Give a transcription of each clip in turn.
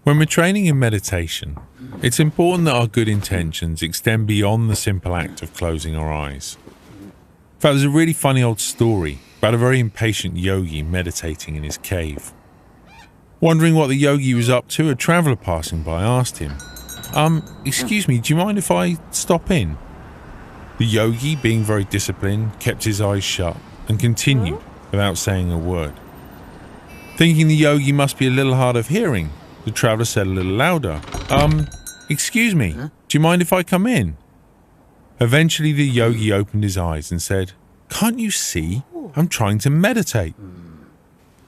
When we're training in meditation, it's important that our good intentions extend beyond the simple act of closing our eyes. In fact, there's a really funny old story about a very impatient yogi meditating in his cave. Wondering what the yogi was up to, a traveller passing by asked him, excuse me, do you mind if I stop in? The yogi, being very disciplined, kept his eyes shut and continued without saying a word. Thinking the yogi must be a little hard of hearing, the traveller said a little louder, excuse me, do you mind if I come in? Eventually the yogi opened his eyes and said, can't you see? I'm trying to meditate.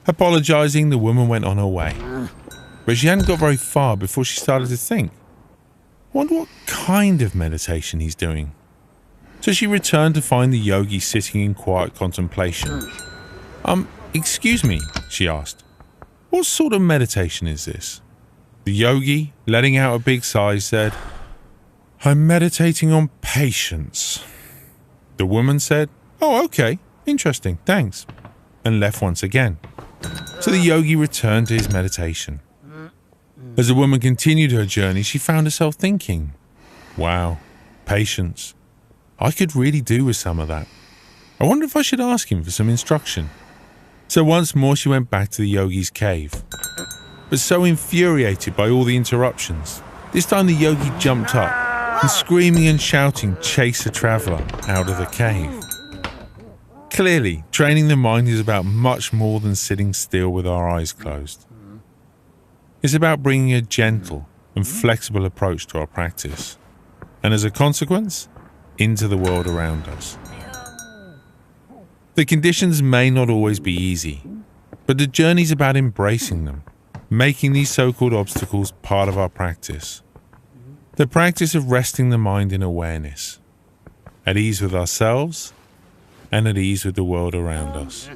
Apologizing, the woman went on her way. But she hadn't got very far before she started to think, I wonder what kind of meditation he's doing. So she returned to find the yogi sitting in quiet contemplation. Excuse me, she asked, what sort of meditation is this? The yogi, letting out a big sigh, said, I'm meditating on patience. The woman said, oh, okay, interesting, thanks, and left once again. So the yogi returned to his meditation. As the woman continued her journey, she found herself thinking, wow, patience. I could really do with some of that. I wonder if I should ask him for some instruction. So once more she went back to the yogi's cave. But so infuriated by all the interruptions, this time the yogi jumped up and screaming and shouting chased the traveller out of the cave. Clearly, training the mind is about much more than sitting still with our eyes closed. It's about bringing a gentle and flexible approach to our practice, and as a consequence, into the world around us. The conditions may not always be easy, but the journey's about embracing them, making these so-called obstacles part of our practice. The practice of resting the mind in awareness, at ease with ourselves and at ease with the world around us.